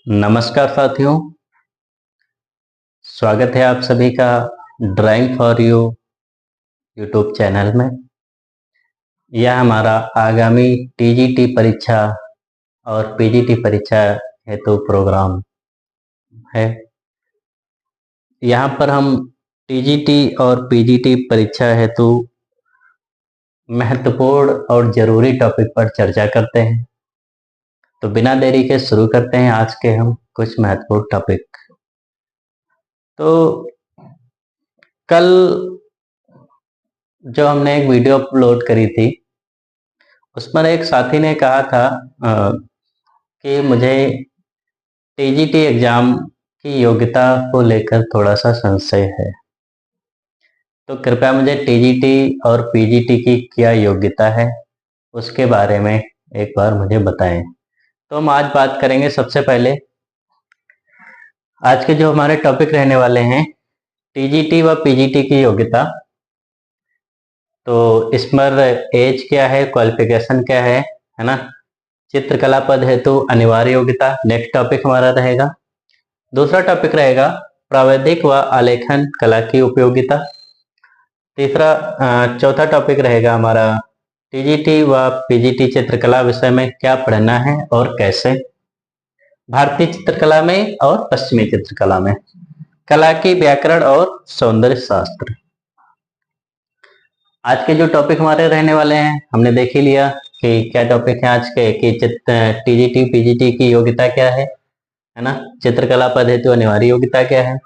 नमस्कार साथियों, स्वागत है आप सभी का drawing for you YouTube channel में। यह हमारा आगामी टीजीटी परीक्षा और पीजीटी परीक्षा हेतु प्रोग्राम है। यहाँ पर हम टीजीटी और पीजीटी परीक्षा हेतु महत्वपूर्ण और जरूरी टॉपिक पर चर्चा करते हैं। तो बिना देरी के शुरू करते हैं आज के हम कुछ महत्वपूर्ण टॉपिक। तो कल जो हमने एक वीडियो अपलोड करी थी उस पर एक साथी ने कहा था कि मुझे टीजीटी एग्जाम की योग्यता को लेकर थोड़ा सा संशय है, तो कृपया मुझे टीजीटी और पीजीटी की क्या योग्यता है उसके बारे में एक बार मुझे बताएं। तो हम आज बात करेंगे। सबसे पहले आज के जो हमारे टॉपिक रहने वाले हैं टीजीटी व पीजीटी की योग्यता। तो इसमें एज क्या है, क्वालिफिकेशन क्या है ना। चित्रकला पद हेतु अनिवार्य योग्यता नेक्स्ट टॉपिक हमारा रहेगा। दूसरा टॉपिक रहेगा प्रावैधिक व आलेखन कला की उपयोगिता। चौथा टॉपिक रहेगा हमारा टीजीटी व पीजीटी चित्रकला विषय में क्या पढ़ना है और कैसे, भारतीय चित्रकला में और पश्चिमी चित्रकला में, कला की व्याकरण और सौंदर्य शास्त्र। आज के जो टॉपिक हमारे रहने वाले हैं हमने देख ही लिया कि क्या टॉपिक है आज के, कि टीजीटी पीजीटी की योग्यता क्या है ना। चित्रकला पद हेतु अनिवार्य योग्यता क्या है,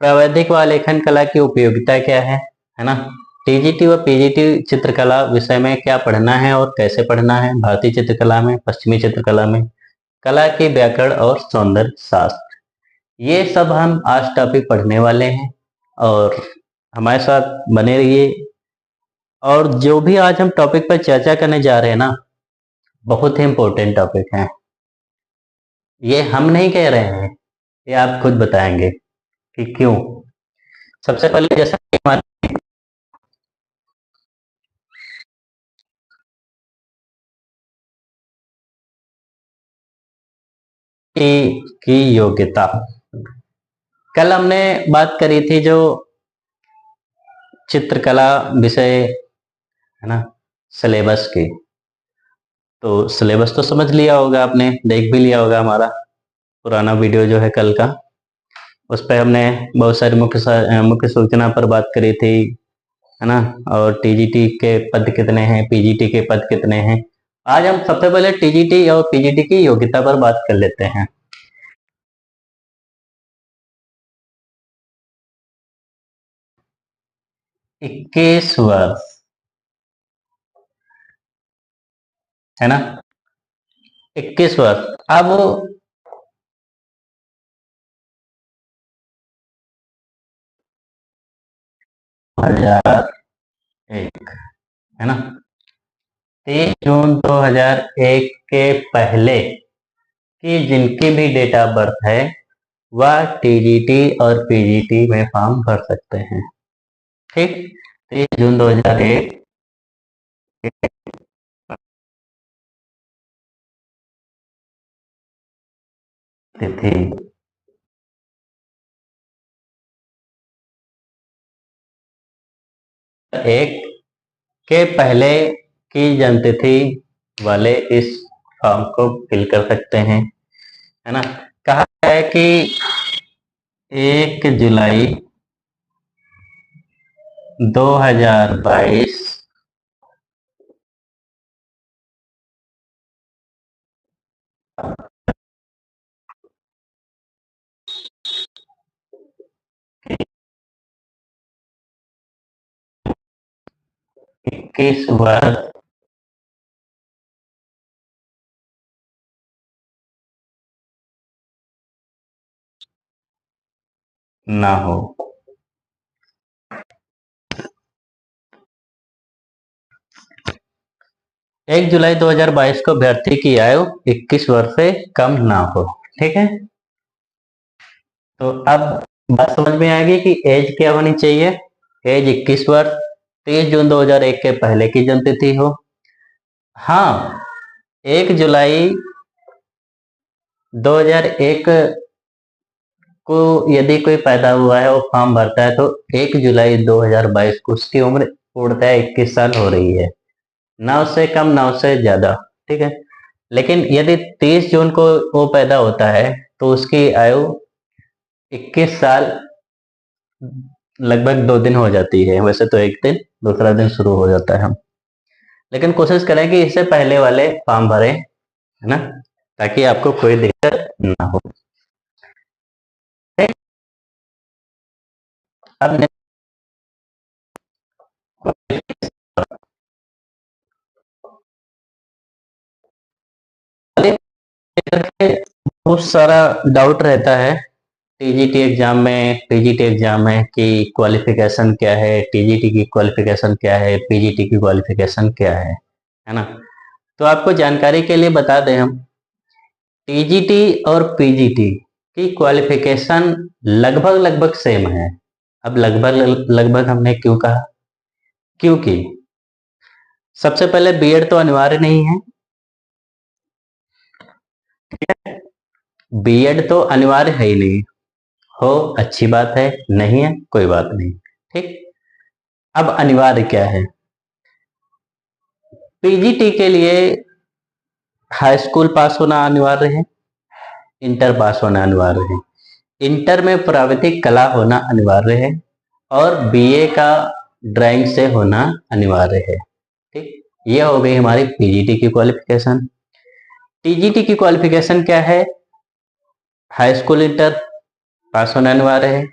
प्रावैधिक व लेखन कला की उपयोगिता क्या है ना। टीजीटी व पीजीटी चित्रकला विषय में क्या पढ़ना है और कैसे पढ़ना है, भारतीय चित्रकला में, पश्चिमी चित्रकला में, कला की व्याकरण और सौंदर्य शास्त्र। ये सब हम आज टॉपिक पढ़ने वाले हैं और हमारे साथ बने रहिए। और जो भी आज हम टॉपिक पर चर्चा करने जा रहे हैं ना, बहुत ही इंपॉर्टेंट टॉपिक है। ये हम नहीं कह रहे हैं, ये आप खुद बताएंगे कि क्यों। सबसे पहले जैसा कि हमारे की योग्यता, कल हमने बात करी थी जो चित्रकला विषय है ना, सिलेबस की। तो सिलेबस तो समझ लिया होगा आपने, देख भी लिया होगा हमारा पुराना वीडियो जो है कल का। उस पर हमने बहुत सारी मुख्य सूचना पर बात करी थी है ना, और टीजीटी के पद कितने हैं, पीजीटी के पद कितने हैं। आज हम सबसे पहले टीजीटी और पीजीटी की योग्यता पर बात कर लेते हैं। इक्कीस वर्ष है ना, 21 वर्ष। अब 2001 है ना, 23 जून 2001 के पहले की जिनकी भी डेट ऑफ बर्थ है वह टीजीटी और पीजीटी में फॉर्म भर सकते हैं। ठीक, 23 जून 2001 तिथि। एक के पहले की जन्मतिथि वाले इस फॉर्म को फिल कर सकते हैं है ना। कहा है कि 1 जुलाई 2022 21 वर्ष ना हो। 1 जुलाई 2022 को अभ्यर्थी की आयु 21 वर्ष से कम ना हो। ठीक है, तो अब बात समझ में आएगी कि एज क्या होनी चाहिए। एज 21 वर्ष, 23 जून 2001 के पहले की जन्मतिथि हो। हाँ, 1 जुलाई 2001 को यदि कोई पैदा हुआ है, वो फॉर्म भरता है, तो 1 जुलाई 2022 को उसकी उम्र पूर्णतः 21 साल हो रही है। ना उससे कम ना उससे ज्यादा। ठीक है। लेकिन यदि 30 जून को वो पैदा होता है तो उसकी आयु 21 साल लगभग 2 दिन हो जाती है। वैसे तो एक दिन, दूसरा दिन शुरू हो जाता है। हम लेकिन कोशिश करें कि इससे पहले वाले फॉर्म भरें, है ना, ताकि आपको कोई दिक्कत ना हो। अब बहुत सारा डाउट रहता है टीजीटी एग्जाम में, पीजीटी एग्जाम में, कि क्वालिफिकेशन क्या है, टीजीटी की क्वालिफिकेशन क्या है, पीजीटी की क्वालिफिकेशन क्या है ना। तो आपको जानकारी के लिए बता दें, हम टीजीटी और पीजीटी की क्वालिफिकेशन लगभग लगभग सेम है। अब लगभग लगभग हमने क्यों कहा? क्योंकि सबसे पहले बीएड तो अनिवार्य नहीं है। बीएड तो अनिवार्य है ही नहीं। हो, अच्छी बात है, नहीं है कोई बात नहीं। ठीक। अब अनिवार्य क्या है? पीजीटी के लिए हाई स्कूल पास होना अनिवार्य है, इंटर पास होना अनिवार्य है, इंटर में प्राविधिक कला होना अनिवार्य है, और बीए का ड्राइंग से होना अनिवार्य है। ठीक। ये हो गई हमारी पीजीटी की क्वालिफिकेशन। टीजीटी की क्वालिफिकेशन क्या है? हाई स्कूल इंटर पास होना अनिवार्य है,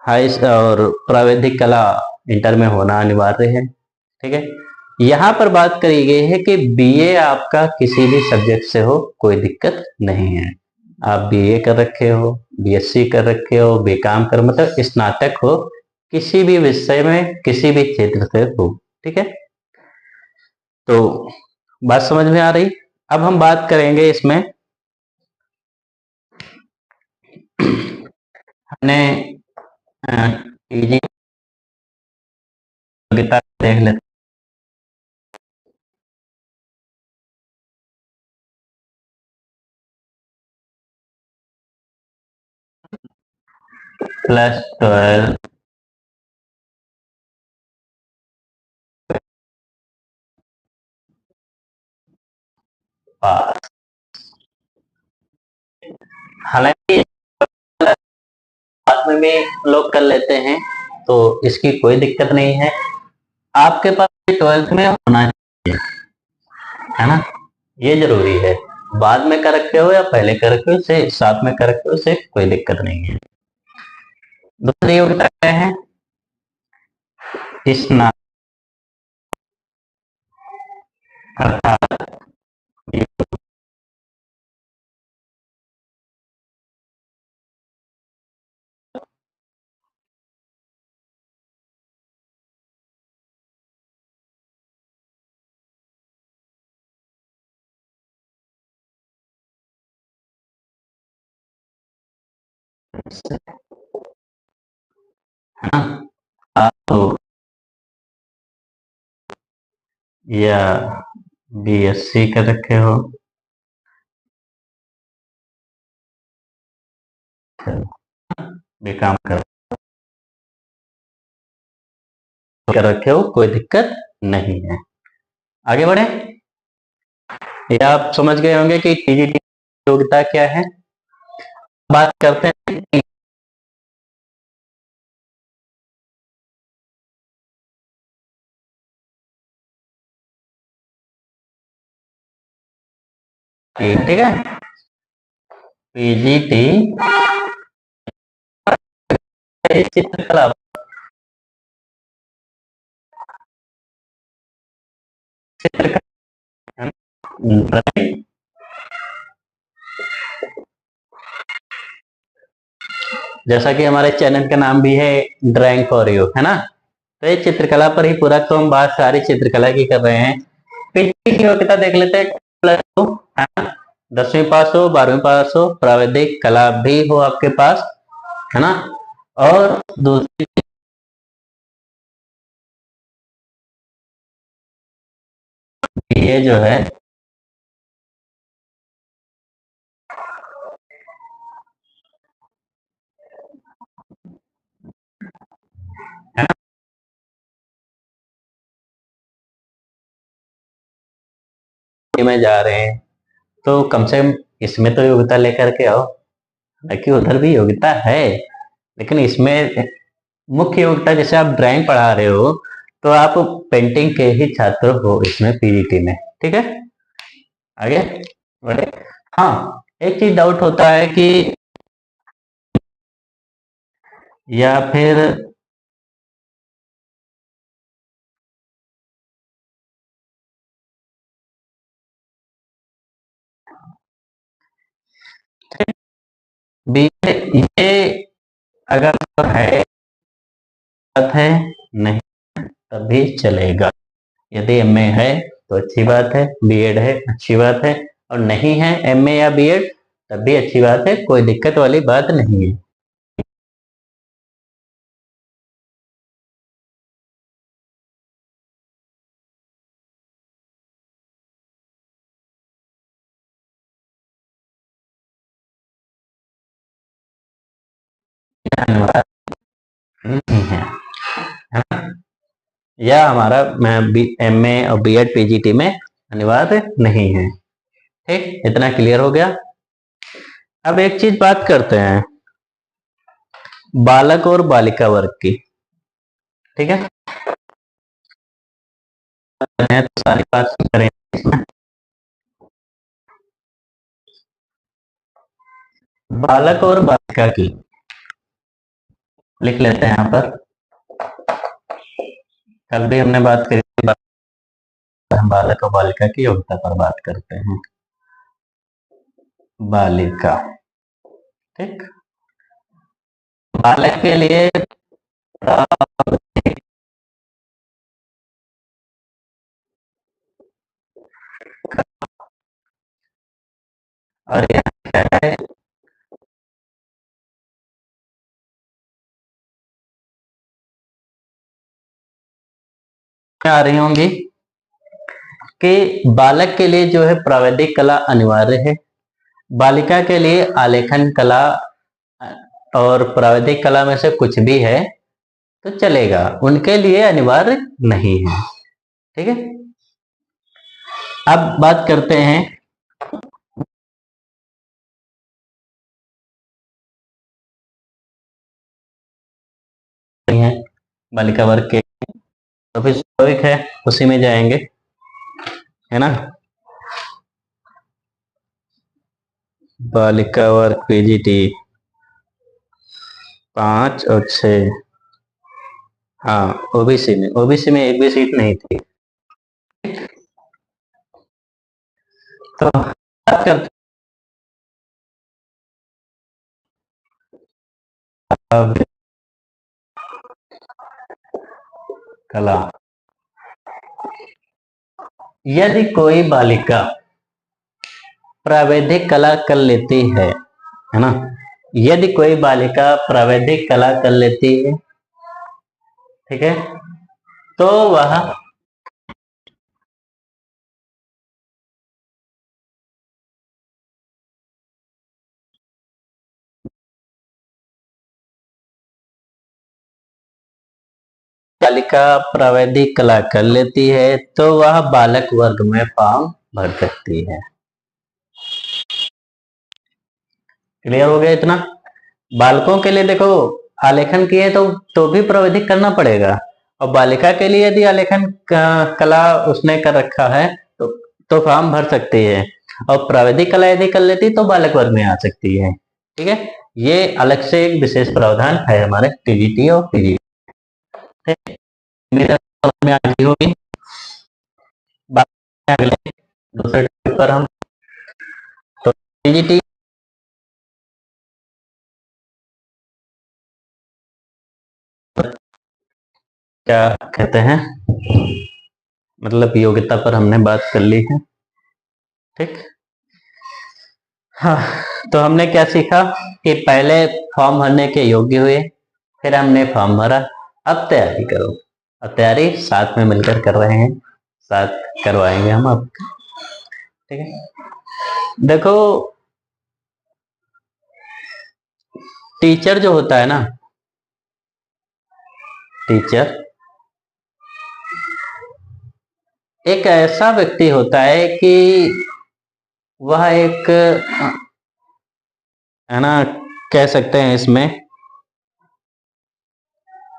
हाई और प्राविधिक कला इंटर में होना अनिवार्य है। ठीक है। यहाँ पर बात करी गई है कि बीए आपका किसी भी सब्जेक्ट से हो, कोई दिक्कत नहीं है। आप बीए कर रखे हो, बीएससी कर रखे हो, बीकॉम कर, मतलब स्नातक हो, किसी भी विषय में किसी भी क्षेत्र से हो। ठीक है। तो बात समझ में आ रही? अब हम बात करेंगे इसमें, हमने योग्यता देख लेते। +12 पास। हालांकि बाद में भी लोग कर लेते हैं, तो इसकी कोई दिक्कत नहीं है। आपके पास 12th में होना चाहिए, है ना, ये जरूरी है। बाद में कर रखे हो या पहले कर रखे हो, से साथ में कर रखे हो, से कोई दिक्कत नहीं है। दूसरी योग्यता क्या है? स्नातक, अर्थात आप तो या बीएससी कर रखे हो, बीकॉम कर रखे हो, कोई दिक्कत नहीं है। आगे बढ़े। ये आप समझ गए होंगे कि टीजीटी योग्यता क्या है। बात करते हैं। ठीक है। पीजीटी चित्रकला, चित्रकला, जैसा कि हमारे चैनल का नाम भी है ड्राइंग फॉर यू, है ना। तो ये चित्रकला पर ही पूरा, तो हम बात सारी चित्रकला की कर रहे हैं। पीजी की योग्यता देख लेते हैं। +2, है ना, 10वीं पास हो, 12वीं पास हो, प्राविधिक कला भी हो आपके पास, है ना। और दूसरी, ये जो है में जा रहे हैं तो कम से कम इसमें तो योग्यता लेकर के आओ। हालांकि उधर भी योग्यता है, लेकिन इसमें मुख्य योग्यता, जैसे आप ड्राइंग पढ़ा रहे हो तो आप पेंटिंग के ही छात्र हो इसमें पीजीटी में। ठीक है, आगे बढ़े। हाँ, एक चीज डाउट होता है कि या फिर बी ये अगर है बात है, नहीं तब भी चलेगा। यदि एमए है तो अच्छी बात है, बीएड है अच्छी बात है, और नहीं है एमए या बीएड तब भी अच्छी बात है, कोई दिक्कत वाली बात नहीं है। धन्यवाद। नहीं है, है ना? या हमारा एमए और बीएड पीजीटी में अनिवार्य नहीं है। ठीक, इतना क्लियर हो गया। अब एक चीज बात करते हैं बालक और बालिका वर्ग की। ठीक है, तो सारी बात करें इसमें। बालक और बालिका की लिख लेते हैं यहाँ पर। कल भी हमने बात करी थी, हम बालक और बालिका की योग्यता पर बात करते हैं। बालिका, ठीक, बालक के लिए और यहाँ क्या है, आ रही होंगी कि बालक के लिए जो है प्रावैधिक कला अनिवार्य है, बालिका के लिए आलेखन कला और प्रावैधिक कला में से कुछ भी है तो चलेगा, उनके लिए अनिवार्य नहीं है। ठीक है, अब बात करते हैं बालिका वर्ग के, तो फिर स्वाभाविक है उसी में जाएंगे, है ना। बालिका वर्ग पीजीटी 5 और 6, हाँ ओबीसी में एक भी सीट नहीं थी। तो बात करते हैं कला। यदि कोई बालिका प्रावैधिक कला कर लेती है ना, यदि कोई बालिका प्रावैधिक कला कर लेती है, ठीक है, तो वह बालिका प्रावैधिक कला कर लेती है तो वह बालक वर्ग में फॉर्म भर सकती है। क्लियर हो गया इतना। बालकों के लिए देखो आलेखन किए तो भी प्रावैधिक करना पड़ेगा, और बालिका के लिए यदि आलेखन कला उसने कर रखा है तो फॉर्म भर सकती है, और प्रावैधिक कला यदि कर लेती तो बालक वर्ग में आ सकती है। ठीक है, ये अलग से एक विशेष प्रावधान है हमारे टीजीटी और पीजीटी में आगे होगी। अगले दूसरे टॉपिक पर हम, तो टीजीटी क्या कहते हैं, मतलब योग्यता पर हमने बात कर ली है। ठीक, हाँ, तो हमने क्या सीखा कि पहले फॉर्म भरने के योग्य हुए, फिर हमने फॉर्म भरा, अब तैयारी करो। अब तैयारी साथ में मिलकर कर रहे हैं, साथ करवाएंगे हम अब। ठीक है, देखो टीचर जो होता है ना, टीचर एक ऐसा व्यक्ति होता है कि वह एक, है ना, कह सकते हैं इसमें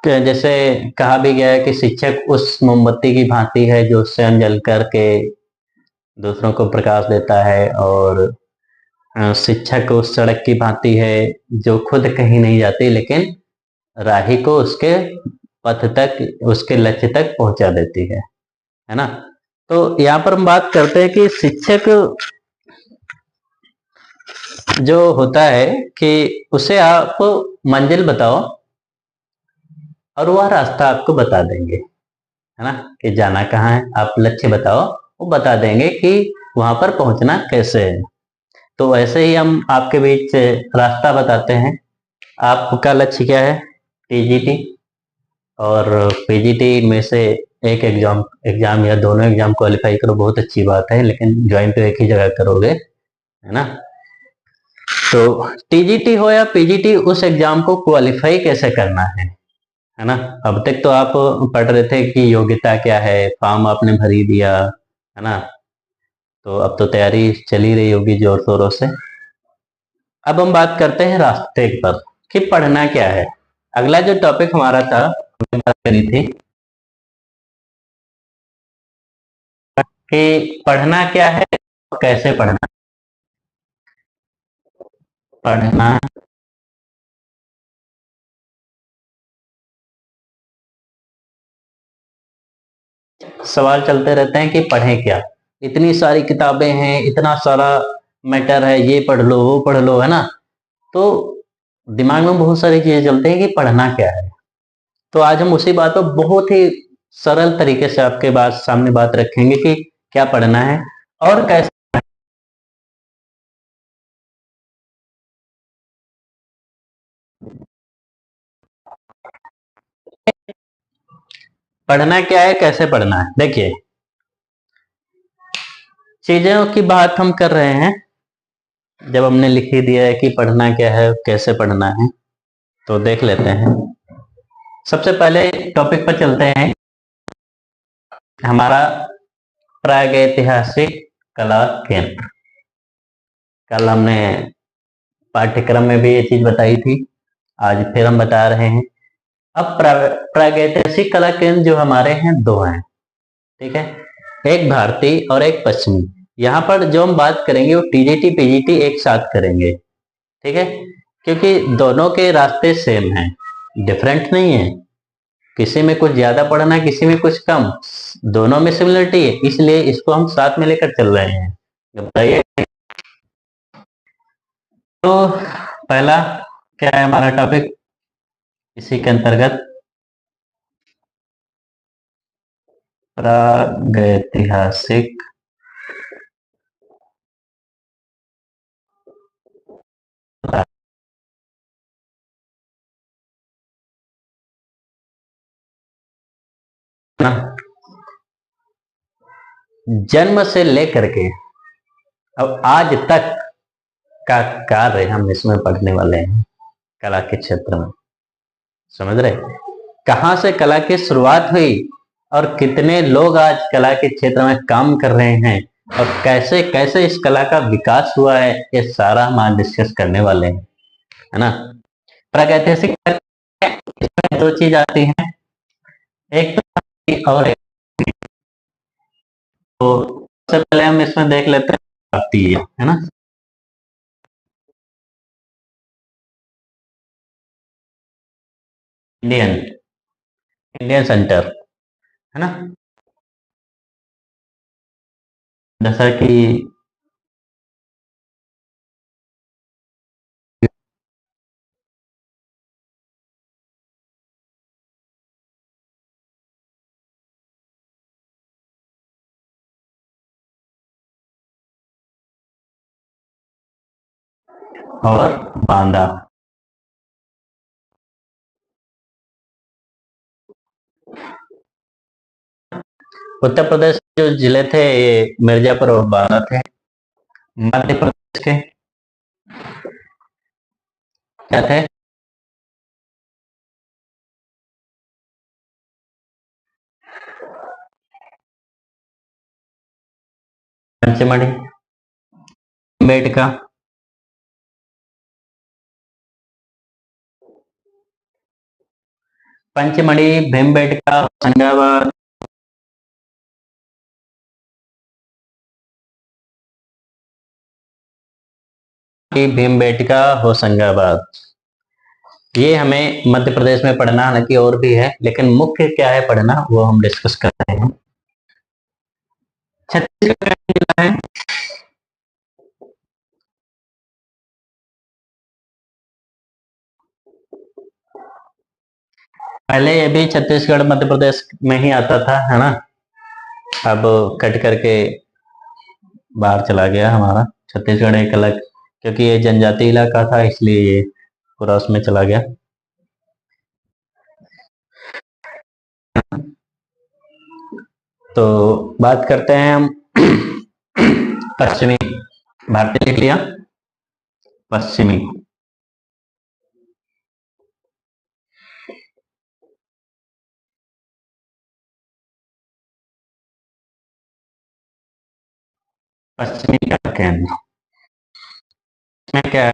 कि जैसे कहा भी गया है कि शिक्षक उस मोमबत्ती की भांति है जो स्वयं जल करके दूसरों को प्रकाश देता है, और शिक्षक उस सड़क की भांति है जो खुद कहीं नहीं जाती लेकिन राही को उसके पथ तक, उसके लक्ष्य तक पहुंचा देती है ना। तो यहाँ पर हम बात करते हैं कि शिक्षक जो होता है कि उसे आप मंजिल बताओ और वह रास्ता आपको बता देंगे, है ना, कि जाना कहाँ है। आप लक्ष्य बताओ, वो बता देंगे कि वहां पर पहुंचना कैसे है। तो ऐसे ही हम आपके बीच रास्ता बताते हैं। आपका लक्ष्य क्या है? टीजीटी और पीजीटी में से एक एग्जाम एग्जाम या दोनों एग्जाम क्वालिफाई करो, बहुत अच्छी बात है, लेकिन ज्वाइन तो एक ही जगह करोगे, है ना। तो टीजीटी हो या पीजीटी, उस एग्जाम को क्वालिफाई कैसे करना है ना। अब तक तो आप पढ़ रहे थे कि योग्यता क्या है, फॉर्म आपने भर ही दिया, है ना। तो अब तो तैयारी चल ही रही होगी जोर शोरों से। अब हम बात करते हैं रास्ते पर कि पढ़ना क्या है। अगला जो टॉपिक हमारा था, हमने बात करी थी कि पढ़ना क्या है और कैसे पढ़ना। पढ़ना, सवाल चलते रहते हैं कि पढ़ें क्या। इतनी सारी किताबें हैं, इतना सारा मैटर है, ये पढ़ लो वो पढ़ लो, है ना। तो दिमाग में बहुत सारी चीजें चलती हैं कि पढ़ना क्या है। तो आज हम उसी बात पर बहुत ही सरल तरीके से आपके बात सामने बात रखेंगे कि क्या पढ़ना है और कैसे। पढ़ना क्या है, कैसे पढ़ना है, देखिए, चीजों की बात हम कर रहे हैं। जब हमने लिख ही दिया है कि पढ़ना क्या है, कैसे पढ़ना है, तो देख लेते हैं। सबसे पहले टॉपिक पर चलते हैं, हमारा प्रागैतिहासिक कला केंद्र। कल हमने पाठ्यक्रम में भी ये चीज बताई थी, आज फिर हम बता रहे हैं। अब प्रागैतिहासिक कला केंद्र जो हमारे हैं, दो हैं, ठीक है। एक भारतीय और एक पश्चिमी। यहाँ पर जो हम बात करेंगे वो टीजीटी पीजीटी एक साथ करेंगे, ठीक है, क्योंकि दोनों के रास्ते सेम हैं, डिफरेंट नहीं है। किसी में कुछ ज्यादा पढ़ना, किसी में कुछ कम, दोनों में सिमिलरिटी है, इसलिए इसको हम साथ में लेकर चल रहे हैं। बताइए। तो पहला क्या है हमारा टॉपिक इसी के अंतर्गत? प्रागैतिहासिक जन्म से लेकर के अब आज तक का कार्य हम इसमें पढ़ने वाले हैं, कला के क्षेत्र में। समझ रहे, कहाँ से कला की शुरुआत हुई और कितने लोग आज कला के क्षेत्र में काम कर रहे हैं, और कैसे कैसे इस कला का विकास हुआ है, ये सारा हम आज डिस्कस करने वाले हैं, है ना। प्रागैतिहासिक इसमें दो चीज आती हैं, एक तो और एक। तो सबसे पहले हम इसमें देख लेते हैं भारतीय, है ना। इंडियन, इंडियन सेंटर, है ना। जैसा कि और बांदा, उत्तर प्रदेश के जो जिले थे ये मिर्जापुर और बांदा थे। मध्य प्रदेश के क्या थे? पंचमढ़ी, बेटका, पंचमढ़ी, भीमबेटका, होशंगाबाद, भीमबेटका, होशंगाबाद, ये हमें मध्य प्रदेश में पढ़ना, हालांकि और भी है लेकिन मुख्य क्या है पढ़ना वो हम डिस्कस कर रहे हैं। छत्तीसगढ़ का जिला है, पहले ये भी छत्तीसगढ़ मध्य प्रदेश में ही आता था, है ना। अब कट करके बाहर चला गया हमारा छत्तीसगढ़ एक अलग, क्योंकि ये जनजाति इलाका था इसलिए ये पूरा उसमें चला गया। तो बात करते हैं हम पश्चिमी, भारतीय लिख लिया, पश्चिमी, पश्चिमी का केंद्र में क्या है?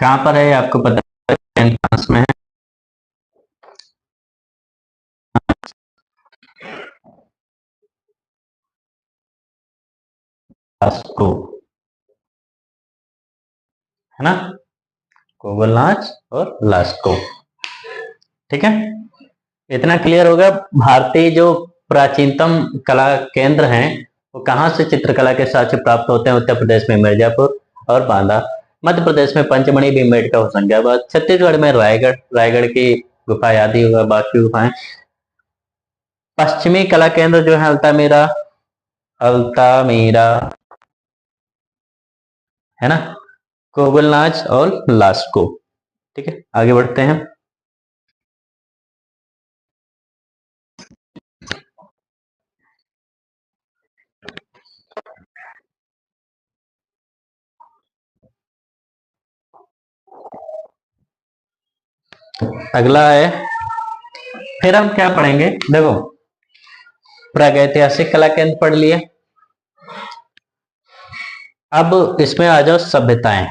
कहाँ पर है आपको पता है? फ्रांस में है। लास्को, है ना, कोवलनाच और लास्को, ठीक है। इतना क्लियर होगा। भारतीय जो प्राचीनतम कला केंद्र हैं वो कहाँ से चित्रकला के साक्ष्य प्राप्त होते हैं? उत्तर प्रदेश में मिर्जापुर और बांदा, मध्य प्रदेश में पंचमढ़ी, भीमबेटका, होशंगाबाद, छत्तीसगढ़ में रायगढ़, रायगढ़ की गुफा याद ही होगा, बाकी गुफाएं। पश्चिमी कला केंद्र जो है अल्तामीरा, अल्तामीरा, है ना, कोबलनाच और लास्को, ठीक है। आगे बढ़ते हैं। अगला है, फिर हम क्या पढ़ेंगे देखो, प्रागैतिहासिक कला केंद्र पढ़ लिए। अब इसमें आ जाओ सभ्यताएं,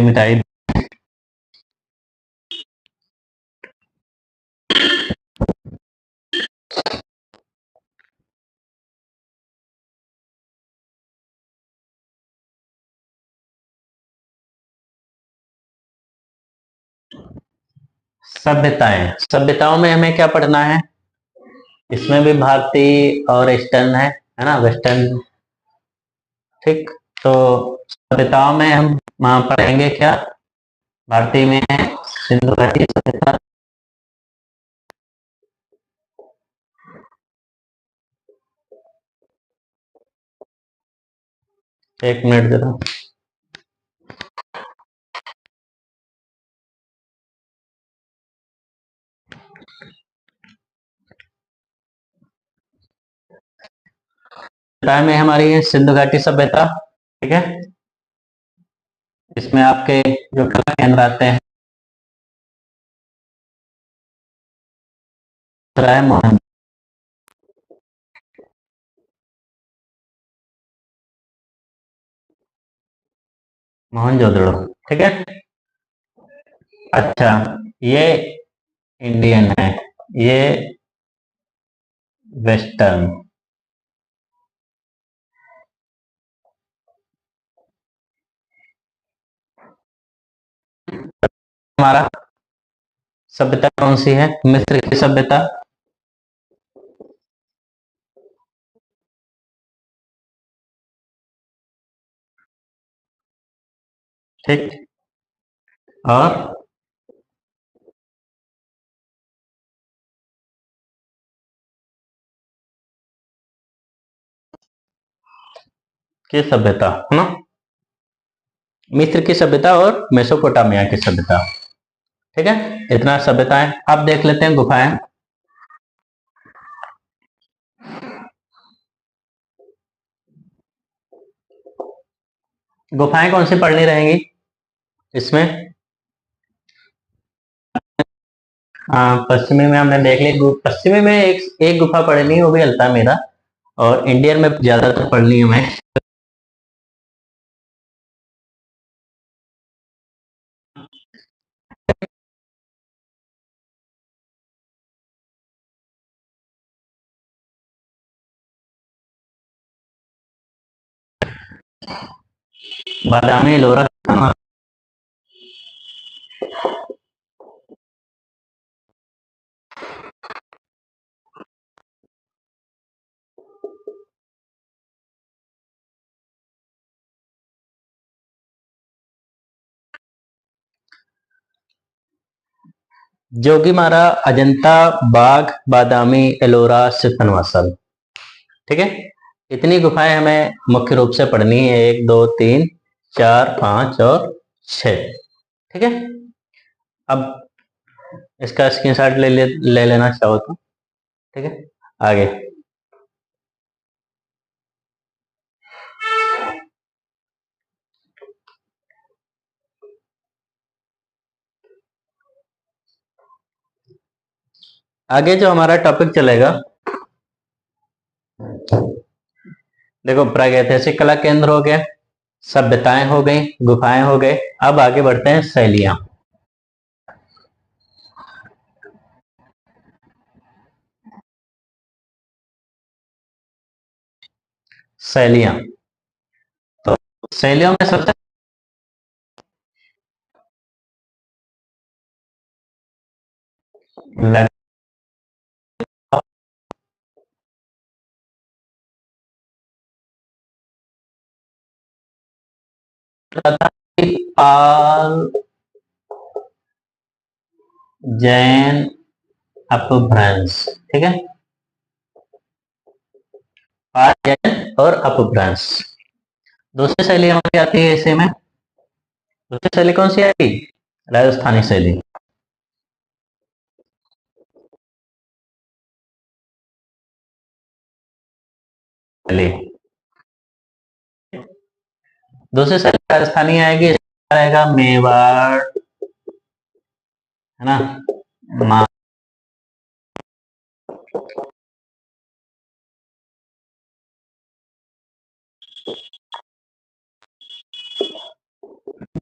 मिटाई। सभ्यताएं, सभ्यताओं में हमें क्या पढ़ना है? इसमें भी भारतीय और ईस्टर्न है ना, वेस्टर्न, ठीक। तो सभ्यताओं में हम वहां पढ़ेंगे क्या? भारतीय में है सिंधु घाटी सभ्यता, एक मिनट जरा। सभ्यता में हमारी है सिंधु घाटी सभ्यता, ठीक है। इसमें आपके जो कला केंद्र आते हैं, दूसरा है मोहनजोदड़ो, ठीक है। अच्छा, ये इंडियन है, ये वेस्टर्न, हमारा सभ्यता कौन सी है? मिस्र की सभ्यता, ठीक। और की सभ्यता, है ना, मिस्र की सभ्यता और मेसोपोटामिया की सभ्यता, ठीक है। इतना सभ्यताएं। अब देख लेते हैं गुफाएं। गुफाएं कौन सी पढ़नी रहेंगी? इसमें पश्चिमी में हमने देख ली, पश्चिमी में एक गुफा पढ़नी है, वो भी अल्तामिरा। और इंडियन में ज्यादातर पढ़नी है मैं। बादामी, एलोरा। जोगीमारा, अजंता, बाघ, बादामी, एलोरा, सिफनवासल। ठीक है, इतनी गुफाएं हमें मुख्य रूप से पढ़नी है, 1 2 3 4 5 और 6। ठीक है, अब इसका स्क्रीनशॉट ले लेना चाहो तो। ठीक है, आगे। आगे जो हमारा टॉपिक चलेगा, देखो, प्रागैतिहासिक कला केंद्र हो गया, सभ्यताएं हो गई, गुफाएं हो गए। अब आगे बढ़ते हैं, शैलियां। शैलियां, तो शैलियों में सबसे पाल, जैन, अपभ्रंश। ठीक है, पाल, जैन और अपभ्रंश। दूसरी शैली हमारी आती है इसी में। दूसरी शैली कौन सी आएगी? राजस्थानी शैली। शैली, दूसरी शैली राजस्थानी आएगी, आएगा मेवाड़, है ना,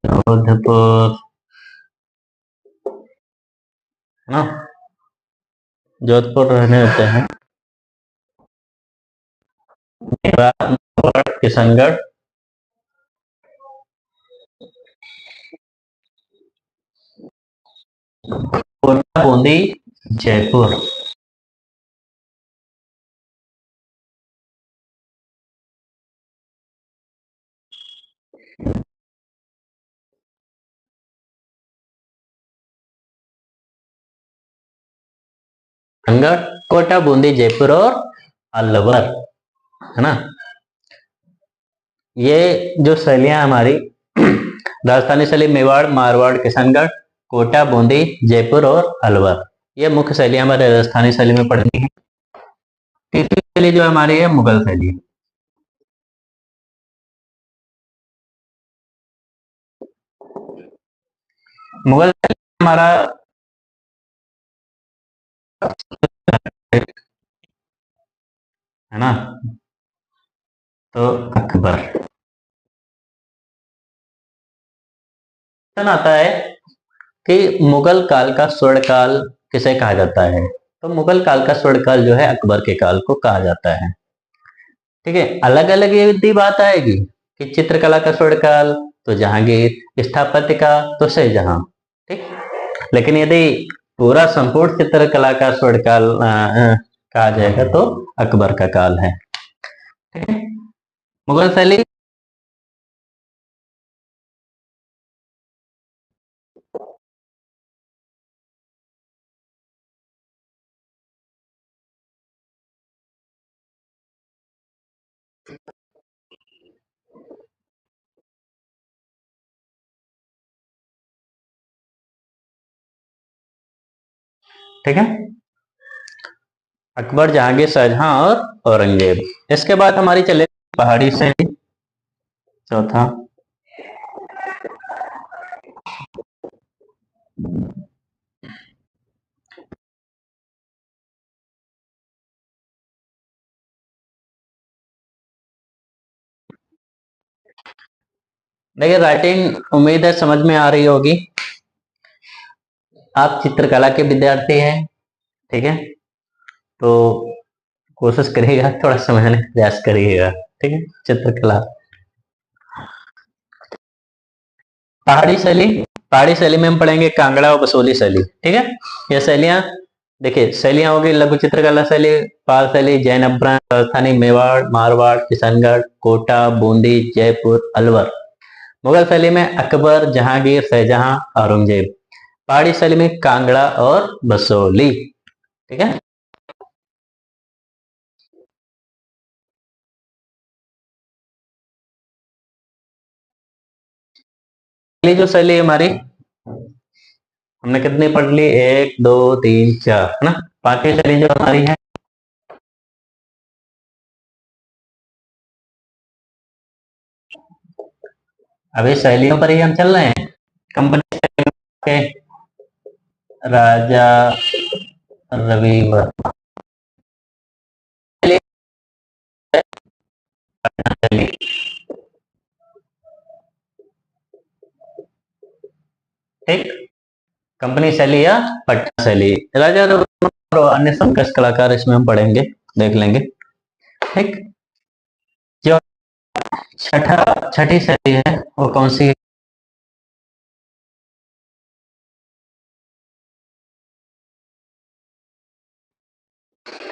जोधपुर, है ना, जोधपुर रहने होते हैं, मेवाड़, किशनगढ़, कोटा, बूंदी, जयपुर। किशनगढ़, कोटा, बूंदी, जयपुर और अलवर, है ना। ये जो शैलियां हमारी, राजस्थानी शैली मेवाड़, मारवाड़, किशनगढ़, कोटा, बूंदी, जयपुर और अलवर, ये मुख्य शैलियां हमारे राजस्थानी शैली में पढ़नी है। तीसरी शैली जो हमारी है, मुगल शैली। मुगल शैली हमारा, है ना, तो अकबर आता है कि मुगल काल का स्वर्ण काल किसे कहा जाता है। तो मुगल काल का स्वर्ण काल जो है, अकबर के काल को कहा जाता है। ठीक है, अलग अलग यदि बात आएगी कि चित्रकला का स्वर्ण काल तो जहांगीर, स्थापत्य का तो शाहजहां। ठीक, लेकिन यदि पूरा संपूर्ण चित्रकला का स्वर्ण काल कहा जाएगा तो अकबर का काल है। ठीक है, मुगल शैली। ठीक है, अकबर, जहांगीर, शाहजहां और औरंगजेब। इसके बाद हमारी चले पहाड़ी शैली, चौथा। देखिए राइटिंग उम्मीद है समझ में आ रही होगी। आप चित्रकला के विद्यार्थी हैं, ठीक है, तो कोशिश करिएगा, थोड़ा समझने का प्रयास करिएगा, ठीक है। चित्रकला, पहाड़ी शैली में हम पढ़ेंगे कांगड़ा और बसोली शैली, ठीक है। ये शैलियां, देखिए शैलियां होगी लघु चित्रकला शैली, पाल शैली, जैन अपभ्रंश, राजस्थानी, मेवाड़, मारवाड़, किशनगढ़, कोटा, बूंदी, जयपुर, अलवर। मुगल शैली में अकबर, जहांगीर, शाहजहां, औरंगजेब। पहाड़ी शैली में कांगड़ा और बसोली, ठीक है। पहली जो शैली हमारी, हमने कितनी पढ़ ली, एक दो तीन चार, है ना। पांचवी शैली जो हमारी है, अभी शैलियों पर ही हम चल रहे हैं। कंपनी के राजा रवि वर्मा शैली, ठीक। कंपनी शैली या पट्टा शैली, राजा रवि वर्मा और अन्य संघर्ष कलाकार इसमें हम पढ़ेंगे, देख लेंगे, ठीक। जो छठी शैली है वो कौन सी है?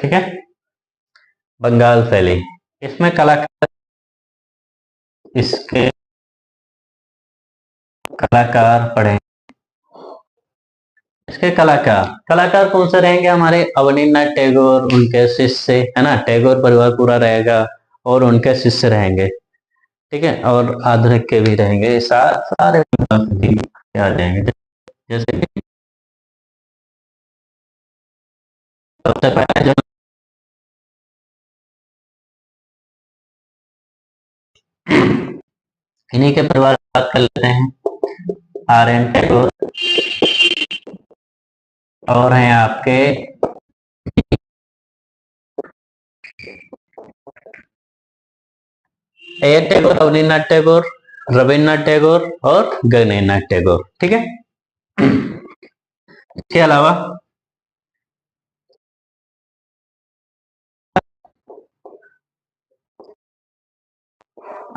ठीक है, बंगाल शैली। इसमें कलाकार, इसके कलाकार पढ़े, इसके कलाकार, कलाकार कौन से रहेंगे हमारे, अवनींद्रनाथ टैगोर, उनके शिष्य, है ना, टैगोर परिवार पूरा रहेगा और उनके शिष्य रहेंगे, ठीक है, और आधुनिक के भी रहेंगे, सारे आ जाएंगे। जैसे कि सबसे पहले जो, इन्हीं के परिवार की बात कर लेते हैं। आर एन टैगोर, और हैं आपके ए टैगोर, अवनींद्रनाथ टैगोर, रविन्द्रनाथ टैगोर और गगनेन्द्रनाथ टैगोर, ठीक है। इसके अलावा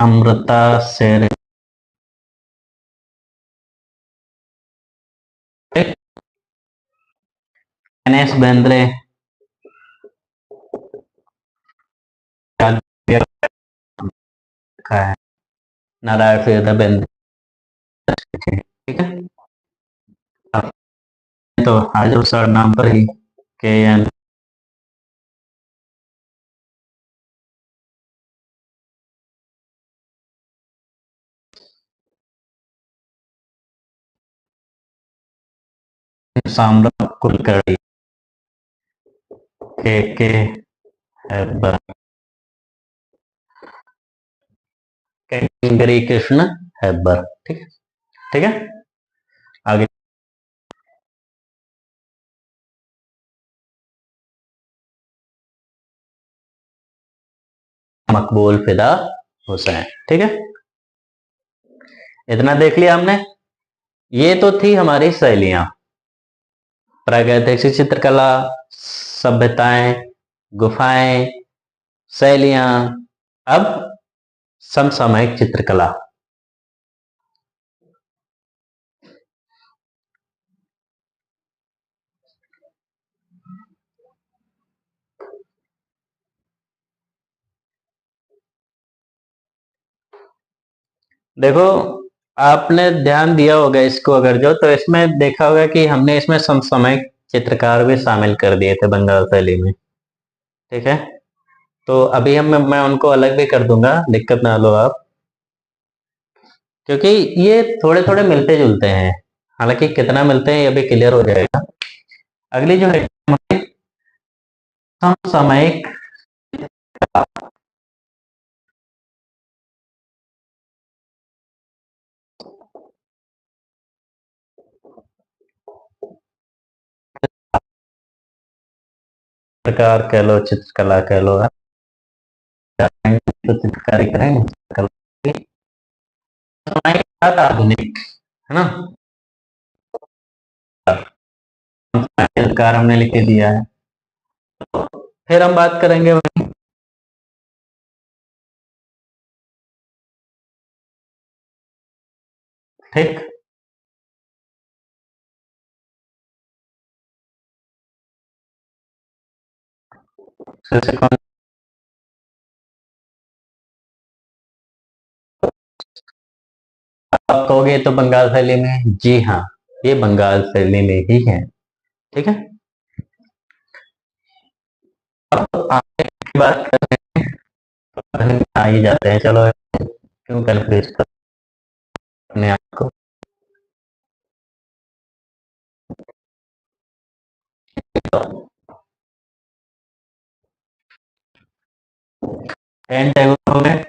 अमृता शेर, गणेश बेंद्रे, है नारायण सिंह बेंद्रे, ठीक है। तो हाजिर सर नाम पर ही के एन साम्राट कुलकर्णी, के हैबर, किंगरी कृष्ण हैबर, ठीक है, ठीक है। आगे मकबूल फिदा हुसैन, ठीक है। इतना देख लिया हमने। ये तो थी हमारी शैलियां, प्रागैतिहासिक चित्रकला, सभ्यताएं, गुफाएं, शैलियां। अब समसामयिक चित्रकला। देखो, आपने ध्यान दिया होगा इसको अगर जो, तो इसमें देखा होगा कि हमने इसमें समसामयिक चित्रकार भी शामिल कर दिए थे बंगाल शैली में, ठीक है। तो अभी मैं उनको अलग भी कर दूंगा, दिक्कत ना लो आप, क्योंकि ये थोड़े थोड़े मिलते जुलते हैं। हालांकि कितना मिलते हैं ये भी क्लियर हो जाएगा। अगली जो है समसामयिक चित्रकार कह लो, चित्रकला कह लो, तो चित्रकारी करेंगे, चित्रकला समय के साथ आधुनिक, है ना, कार हमने लिख के दिया है। फिर हम बात करेंगे ठीक। जैसे कौन आप कहोगे तो बंगाल शैली में, जी हाँ, ये बंगाल शैली में ही है। ठीक है, अब आगे की बात करने आ ही जाते हैं, चलो क्यों कन्फ्यूज करने आपको। एंड हो गए।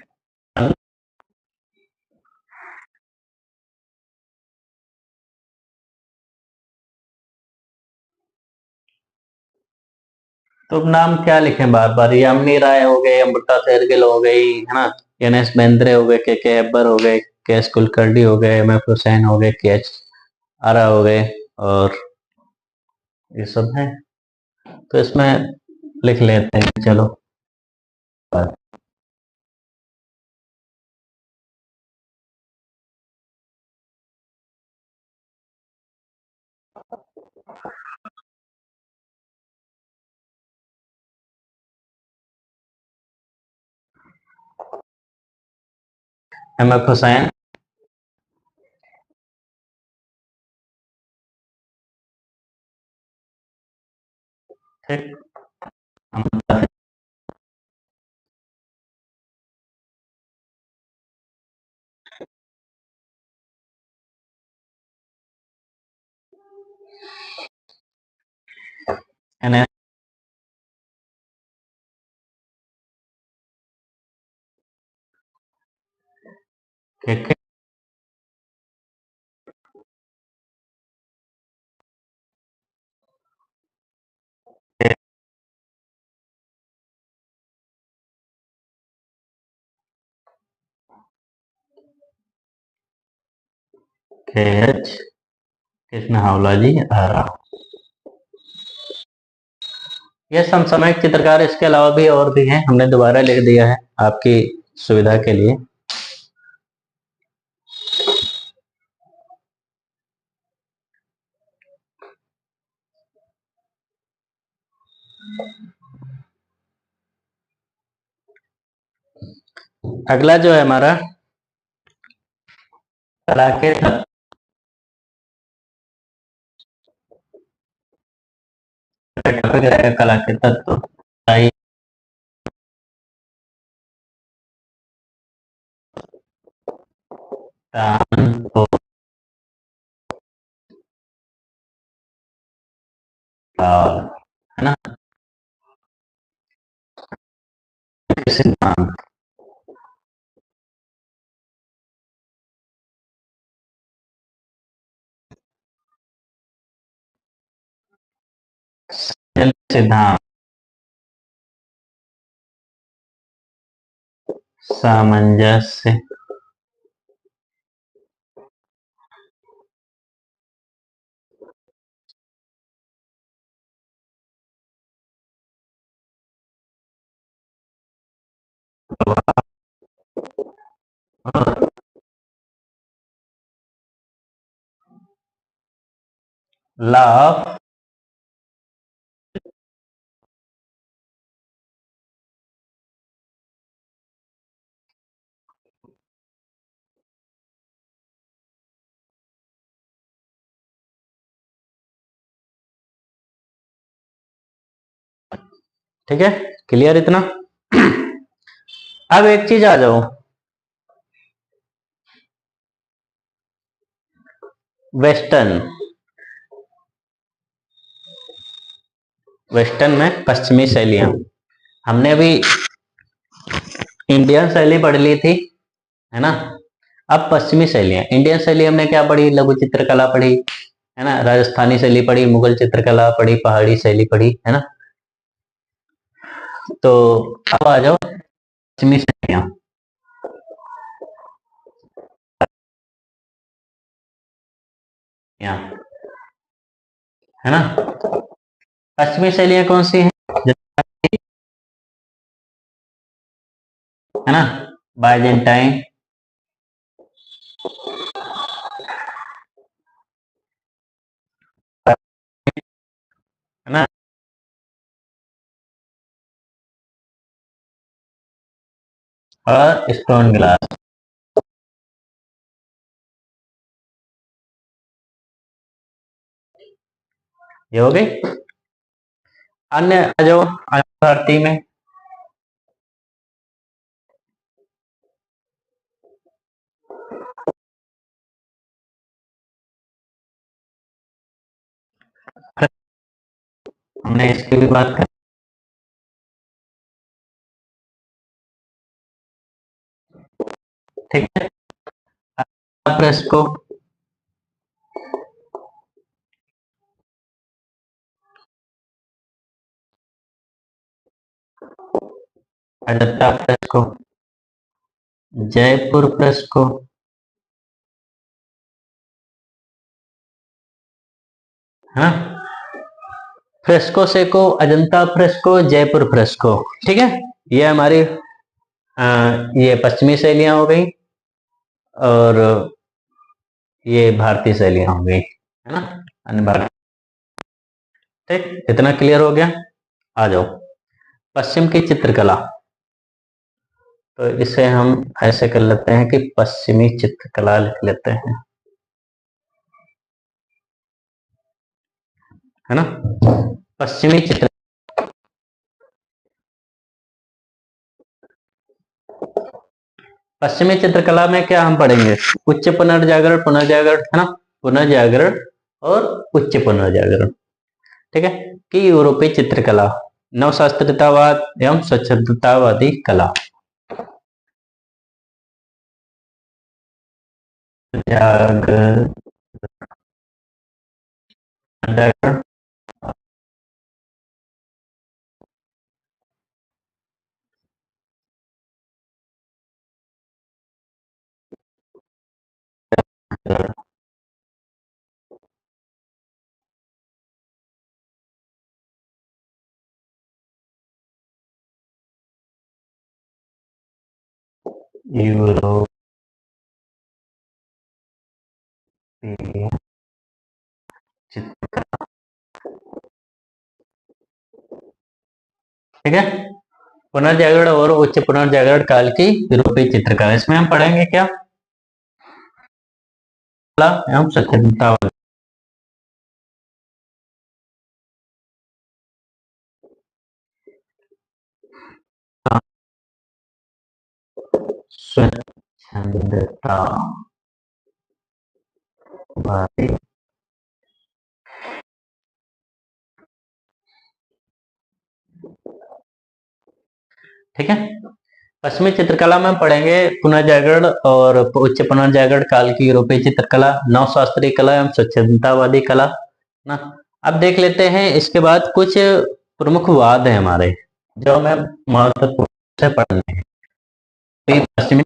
तो अब नाम क्या लिखें बार बार, यामिनी राय हो गए, अमृता शेरगिल हो गई, है ना, एन एस बेंद्रे हो गए, के अकबर हो गए, के एस कुलकर्णी हो गए, एम एफ हुसैन हो गए, के एच आरा हो गए, और ये सब है। तो इसमें लिख लेते हैं, चलो। एम एफ हुसैन, ठीक, एन एस, ठीक है, के एच कृष्ण हावला जी आरा। ये समसामयिक चित्रकार, इसके अलावा भी और भी हैं, हमने दोबारा लिख दिया है आपकी सुविधा के लिए। अगला जो है हमारा कला के टॉपिक रहेगा, कला के तत्व। है ना, सिद्धांत, सिद्धांत, सामंजस्य, लाभ, ठीक है, क्लियर इतना। अब एक चीज आ जाओ, वेस्टर्न, वेस्टर्न में पश्चिमी शैलियां। हमने अभी इंडियन शैली पढ़ ली थी, है ना। अब पश्चिमी शैलियां, इंडियन शैली हमने क्या पढ़ी, लघु चित्रकला पढ़ी, है ना, राजस्थानी शैली पढ़ी, मुगल चित्रकला पढ़ी, पहाड़ी शैली पढ़ी, है ना। तो अब आ जाओ पश्चिमी शैलियां। यहाँ, है ना। पश्चिमी शैलियां कौन सी हैं, है ना, बाइजेंटाइन, है ना, और स्टोन ग्लास। ये हो गई। अन्य आ जाओ, भारतीय में हमने इसकी भी बात कर, ठीक है। प्रेस को, अजंता प्रेस को, जयपुर प्रेस को, हाँ, fresco Seiko, Ajanta fresco, Jaipur fresco, ठीक है। ये हमारी ये पश्चिमी शैलियां हो गई, और ये भारतीय शैलियां हो गई, है ना, अन्य भारत। ठीक, इतना क्लियर हो गया। आ जाओ पश्चिम की चित्रकला। तो इसे हम ऐसे कर लेते हैं कि पश्चिमी चित्रकला लिख लेते हैं, है ना। पश्चिमी चित्र, पश्चिमी चित्रकला में क्या हम पढ़ेंगे, उच्च पुनर्जागरण, पुनर्जागरण, है ना, पुनर्जागरण और उच्च पुनर्जागरण, ठीक है, कि यूरोपीय चित्रकला, नवशास्त्रीयतावाद एवं स्वच्छतावादी कला, जागरण, यूरोपीय चित्र, ठीक है। पुनर्जागरण और उच्च पुनर्जागरण काल की यूरोपीय चित्रकला, इसमें हम पढ़ेंगे क्या, कला एवं स्वच्छतावाद, स्वच्छतावादी, ठीक है। पश्चिमी चित्रकला में पढ़ेंगे पुनर्जागरण और उच्च पुनर्जागरण काल की यूरोपीय चित्रकला, नवशास्त्रीय कला एवं स्वच्छतावादी कला, ना। अब देख लेते हैं इसके बाद कुछ प्रमुख वाद है हमारे, जो हमें महत्वपूर्ण से पढ़ने हैं। पश्चिमी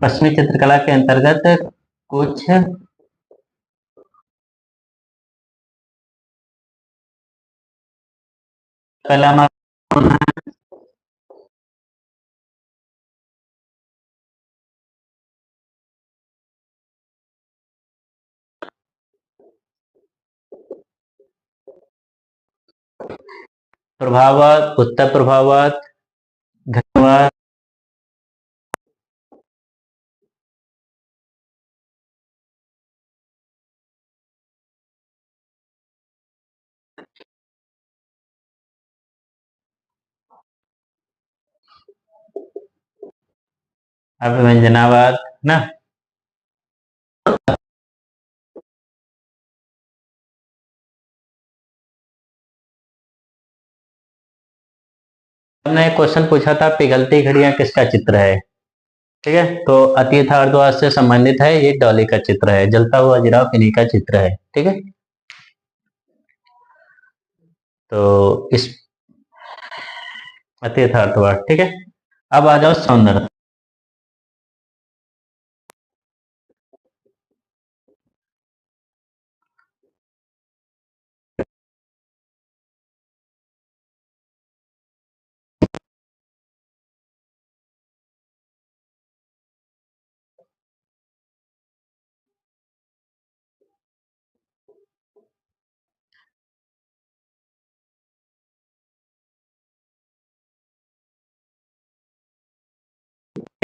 पश्चिमी चित्रकला के अंतर्गत कुछ पहला हमारा प्रभाववाद, उत्तर प्रभाववाद, घनवाद, अभिव्यंजनावाद, ना। हमने एक क्वेश्चन पूछा था, पिघलती घड़ियां किसका चित्र है, ठीक है। तो अति यथार्थवाद से संबंधित है, ये डॉली का चित्र है, जलता हुआ जिराफ इन्हीं का चित्र है, ठीक है। तो इस अति यथार्थवाद, ठीक है। अब आ जाओ सौंदर्य,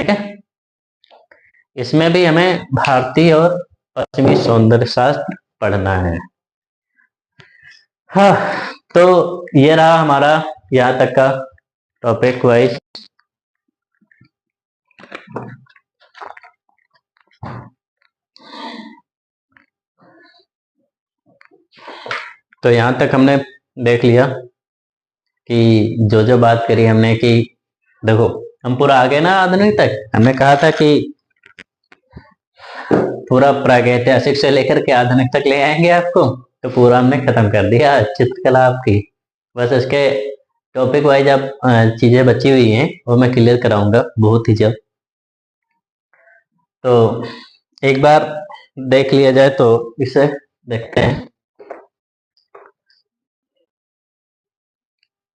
ठीक है। इसमें भी हमें भारतीय और पश्चिमी सौंदर्य शास्त्र पढ़ना है। हाँ, तो ये रहा हमारा यहाँ तक का टॉपिक वाइज। तो यहाँ तक हमने देख लिया कि जो जो बात करी हमने कि देखो हम पूरा आगे ना आधुनिक तक हमने कहा था कि पूरा प्रागैतिहासिक से लेकर के आधुनिक तक ले आएंगे आपको, तो पूरा हमने खत्म कर दिया चित्रकला आपकी। बस इसके टॉपिक वाइज अब चीजें बची हुई हैं वो मैं क्लियर कराऊंगा बहुत ही जल्द। तो एक बार देख लिया जाए तो इसे देखते हैं।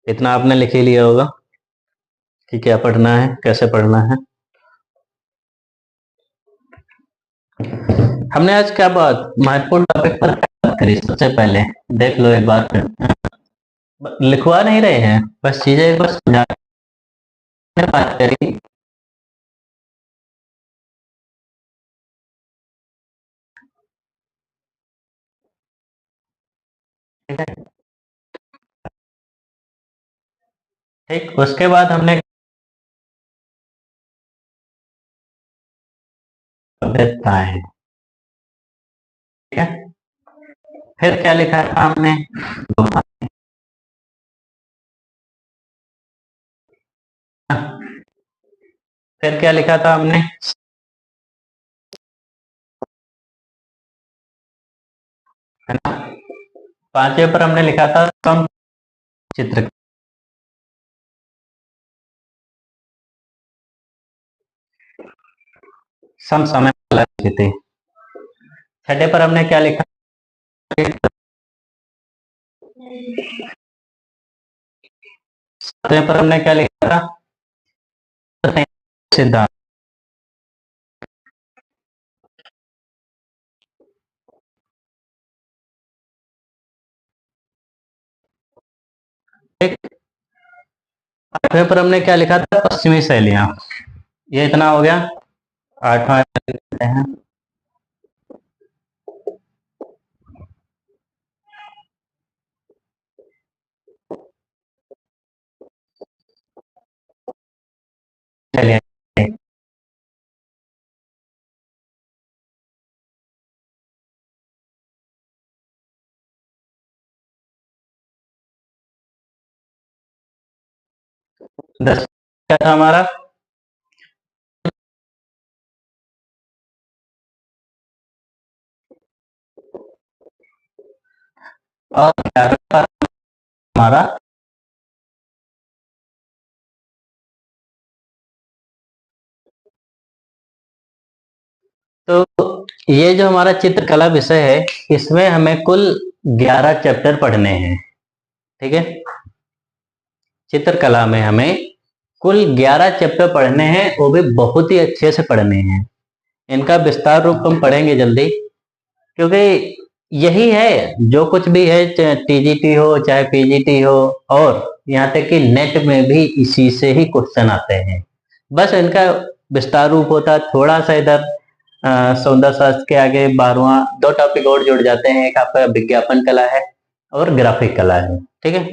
इतना आपने लिख ही लिया होगा कि क्या पढ़ना है, कैसे पढ़ना है। हमने आज क्या बात महत्वपूर्ण टॉपिक पर बात करी, सबसे पहले देख लो एक बार, लिखवा नहीं रहे हैं, बस चीजें एक बार समझाने बात करी। ठीक, उसके बाद हमने है, ठीक है। फिर क्या लिखा था हमने, फिर क्या लिखा था हमने, है ना। पांचवें पर हमने लिखा था सम चित्र, सम समय लिखी थी। छठे पर हमने क्या लिखा, सातवें पर हमने क्या लिखा था, सिद्धांत। ठीक, आठवें पर हमने क्या लिखा था, पश्चिमी शैलियां। ये इतना हो गया। आठवां लिखते हैं, चलिए। 10 क्या था हमारा, और 11 का हमारा तो ये जो हमारा चित्रकला विषय है इसमें हमें कुल 11 चैप्टर पढ़ने हैं, ठीक है। चित्रकला में हमें कुल 11 चैप्टर पढ़ने हैं, वो भी बहुत ही अच्छे से पढ़ने हैं। इनका विस्तार रूप हम पढ़ेंगे जल्दी, क्योंकि यही है जो कुछ भी है, चाहे टीजीटी हो चाहे पीजीटी हो, और यहाँ तक कि नेट में भी इसी से ही क्वेश्चन आते हैं। बस इनका विस्तार रूप होता है थोड़ा सा इधर सौंदर्य शास्त्र के आगे 12वां 2 टॉपिक और जुड़ जाते हैं, एक आपका विज्ञापन कला है और ग्राफिक कला है, ठीक है।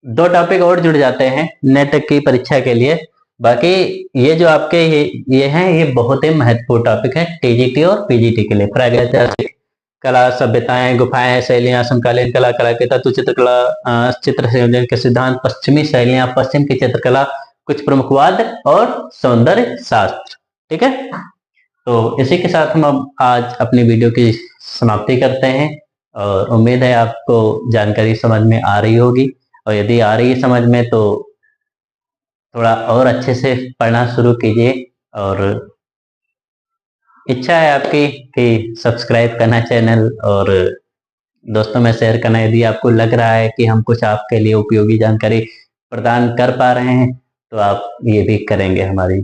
2 टॉपिक और जुड़ जाते हैं नेट की परीक्षा के लिए। बाकी ये जो आपके ये हैं, ये बहुत ही महत्वपूर्ण टॉपिक है टीजीटी और पीजीटी के लिए। प्रागैतिहासिक कला, सभ्यताएं, गुफाएं, शैलियां, समकालीन कला, कला के तत्व, चित्रकला, चित्र संयोजन के सिद्धांत, पश्चिमी शैलियां, पश्चिम की चित्रकला, कुछ प्रमुखवाद और सौंदर्य शास्त्र, ठीक है। तो इसी के साथ हम अब आज अपनी वीडियो की समाप्ति करते हैं, और उम्मीद है आपको जानकारी समझ में आ रही होगी, और यदि आ रही है समझ में तो थोड़ा और अच्छे से पढ़ना शुरू कीजिए। और इच्छा है आपकी कि सब्सक्राइब करना चैनल और दोस्तों में शेयर करना, यदि आपको लग रहा है कि हम कुछ आपके लिए उपयोगी जानकारी प्रदान कर पा रहे हैं तो आप ये भी करेंगे, हमारी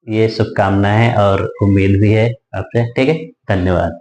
ये शुभकामनाएं और उम्मीद भी है आपसे, ठीक है। धन्यवाद।